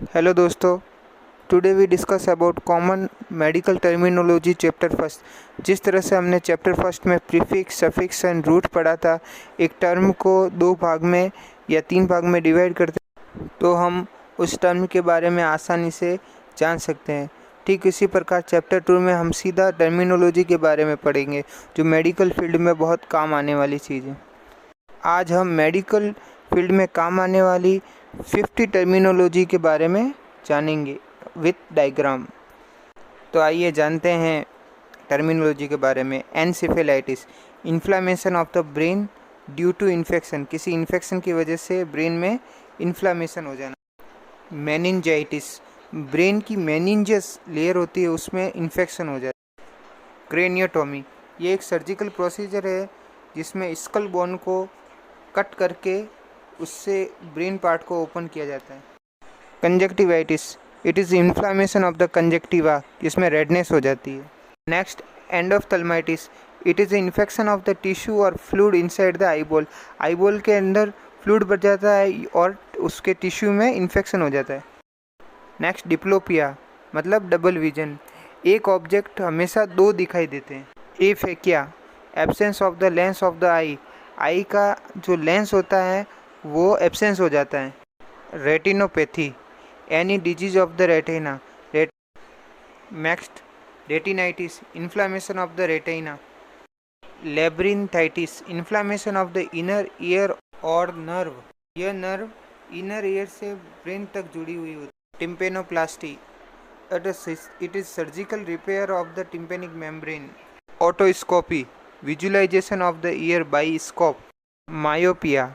Hello दोस्तों, today we discuss about common medical terminology chapter first. जिस तरह से हमने चैप्टर फर्स्ट में प्रीफिक्स, सफिक्स एंड रूट पढ़ा था, एक टर्म को दो भाग में या तीन भाग में डिवाइड करते तो हम उस टर्म के बारे में आसानी से जान सकते हैं। ठीक इसी प्रकार चैप्टर टू में हम सीधा टर्मिनोलॉजी के बारे में पढ़ेंगे, जो मेडिकल फील्ड में बहुत काम आने वाली चीज़ है। आज हम मेडिकल फील्ड में काम आने वाली 50 टर्मिनोलॉजी के बारे में जानेंगे विथ डायग्राम। तो आइए जानते हैं टर्मिनोलॉजी के बारे में। Encephalitis, inflammation of the brain due to infection, किसी इन्फेक्शन की वजह से ब्रेन में इन्फ्लामेशन हो जाना। मेनिंजाइटिस, ब्रेन की मेनिंजस लेयर होती है उसमें इन्फेक्शन हो जाता है। क्रेनियोटोमी, ये एक सर्जिकल प्रोसीजर है जिसमें स्कल बोन को कट करके उससे ब्रेन पार्ट को ओपन किया जाता है। Conjunctivitis, it is inflammation of the conjunctiva, जिसमें रेडनेस हो जाती है। Next, endophthalmitis, it is infection of the tissue और fluid inside the eyeball, eyeball के अंदर फ्लूइड बढ़ जाता है और उसके टिश्यू में इन्फेक्शन हो जाता है। नेक्स्ट, डिप्लोपिया, मतलब डबल विजन, एक ऑब्जेक्ट हमेशा दो दिखाई देते हैं। Aphakia, absence of the lens of the eye का जो लेंस होता है वो एब्सेंस हो जाता है। Retinopathy, any disease of the retina. Next, retinitis, inflammation of the retina. Labyrinthitis, inflammation of the inner ear और नर्व, यह नर्व इनर ईयर से ब्रेन तक जुड़ी हुई होती है। Tympanoplasty, it is surgical repair of the tympanic membrane. Otoscopy, visualization of the ear by scope. Myopia,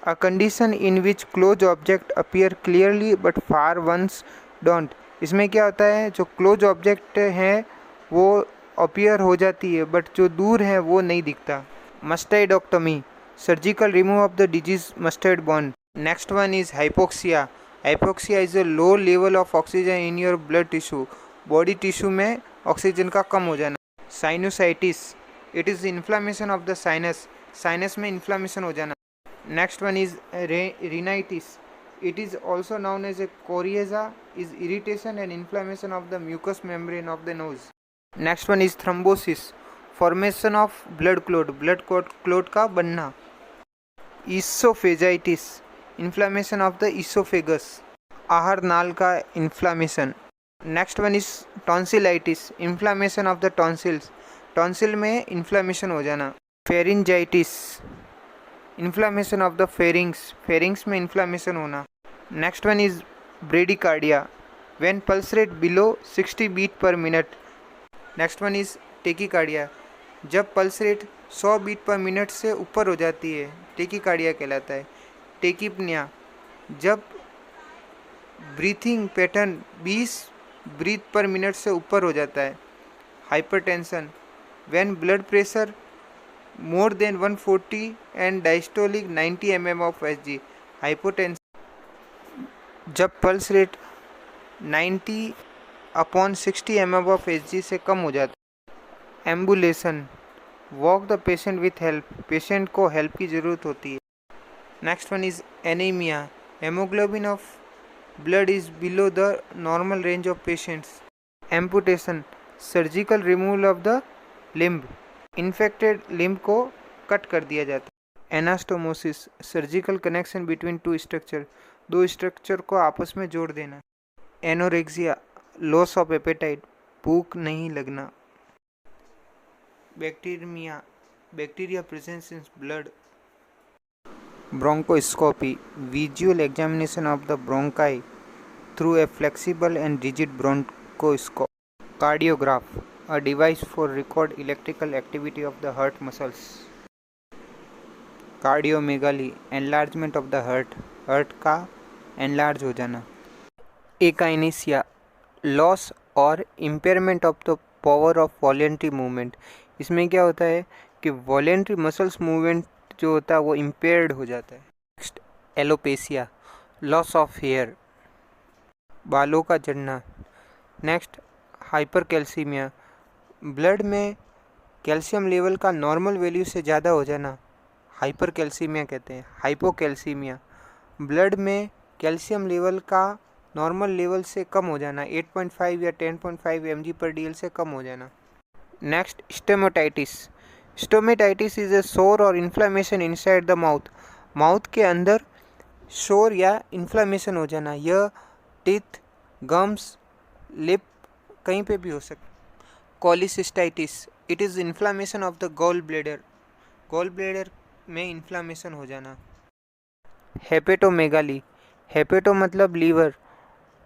a condition in which close objects appear clearly but far ones don't. इसमें क्या होता है, जो क्लोज ऑब्जेक्ट हैं वो appear हो जाती है बट जो दूर है वो नहीं दिखता। Mastoidectomy, surgical remove of the disease mastoid bone. Next one is hypoxia, hypoxia is a low level of oxygen in your blood tissue, body tissue में ऑक्सीजन का कम हो जाना। Sinusitis, it is inflammation of the sinus, sinus में inflammation हो जाना। Next one is rhinitis, it is also known as a coryza, is irritation and inflammation of the mucous membrane of the nose. Next one is thrombosis, formation of blood clot का बनना। Oesophagitis, inflammation of the oesophagus, आहार नाल का inflammation. Next one is tonsillitis, inflammation of the tonsils, tonsil में inflammation हो जाना। Pharyngitis, inflammation of the pharynx, pharynx में inflammation होना। Next one is bradycardia, when pulse rate below 60 beat per minute. Next one is tachycardia, जब pulse rate 100 beat per minute से ऊपर हो जाती है टेकिकार्डिया कहलाता है। टेकिपनिया, जब breathing pattern 20 breath per minute से ऊपर हो जाता है। Hypertension, when blood pressure more than 140 and diastolic 90 mm of Hg, hypotension, जब pulse rate 90/60 mm of Hg से कम हो जाता है। Ambulation, walk the patient with help, patient को हेल्प की ज़रूरत होती है। Next one is anaemia, haemoglobin of blood is below the normal range of patients. Amputation, surgical removal of the limb, infected limb को कट कर दिया जाता है। Anastomosis, surgical connection between two structure, दो स्ट्रक्चर को आपस में जोड़ देना। एनोरेक्सिया, लॉस ऑफ एपेटाइट, भूख नहीं लगना। Bacteria, bacteria presence in blood. Bronchoscopy, visual examination of the bronchi through a flexible and rigid bronchoscope. Cardiograph, a device for record electrical activity of the heart muscles. Cardiomegaly, enlargement of the heart, heart का enlarge हो जाना। Echinacea, loss और impairment of the power of voluntary movement, इसमें क्या होता है कि voluntary muscles movement जो होता है वो इम्पेयर्ड हो जाता है। Next, alopecia, loss of hair, बालों का झड़ना। नेक्स्ट, हाइपरकैल्सीमिया, ब्लड में कैल्शियम लेवल का नॉर्मल वैल्यू से ज़्यादा हो जाना, हाइपरकैल्सीमिया कहते हैं। हाइपोकैल्सीमिया, ब्लड में कैल्शियम लेवल का नॉर्मल लेवल से कम हो जाना, 8.5 या 10.5 mg/dl से कम हो जाना। Next, stomatitis. Stomatitis is a सोर और inflammation inside the mouth. Mouth के अंदर शोर या इन्फ्लामेशन हो जाना। यह टीथ, गम्स, लिप कहीं पे भी हो सकता। Cholecystitis, it is inflammation of the gall bladder. Gall bladder में इन्फ्लामेशन हो जाना। हेपेटोमेगाली। हेपेटो मतलब लीवर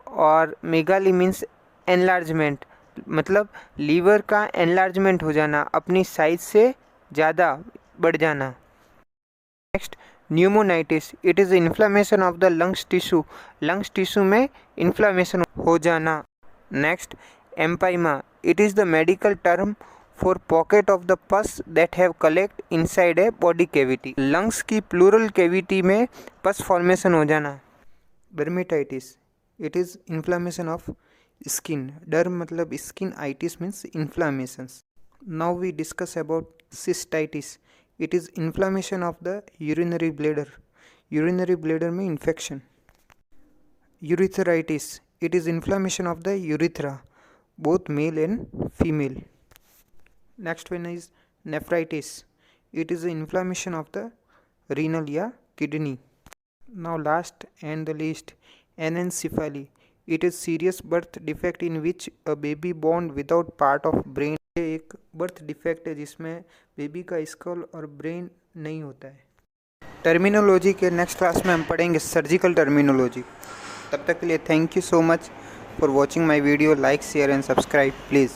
और मेगाली मीन्स एनलार्जमेंट, मतलब लीवर का एनलार्जमेंट हो जाना, अपनी साइज से ज़्यादा बढ़ जाना। Next, pneumonitis. It is inflammation of the lungs tissue. Lungs tissue में इन्फ्लामेशन हो जाना। Next, empyema. It is the medical term for pocket of the pus that have collect inside a body cavity. Lungs की pleural cavity में pus formation हो जाना। Dermatitis. It is inflammation of skin. Derm मतलब skin, itis means inflammations. Now we discuss about cystitis. It is inflammation of the urinary bladder. Urinary bladder में infection. Urethritis. It is inflammation of the urethra, both male and female. Next one is nephritis. It is the inflammation of the renal या kidney. Now last and the least, anencephaly. It is serious birth defect in which a baby born without part of brain. ये एक birth defect है जिसमें baby का school और brain नहीं होता है। टर्मिनोलॉजी के नेक्स्ट क्लास में हम पढ़ेंगे सर्जिकल टर्मिनोलॉजी। तब तक के लिए thank you so much for watching my video. Like, share and subscribe please.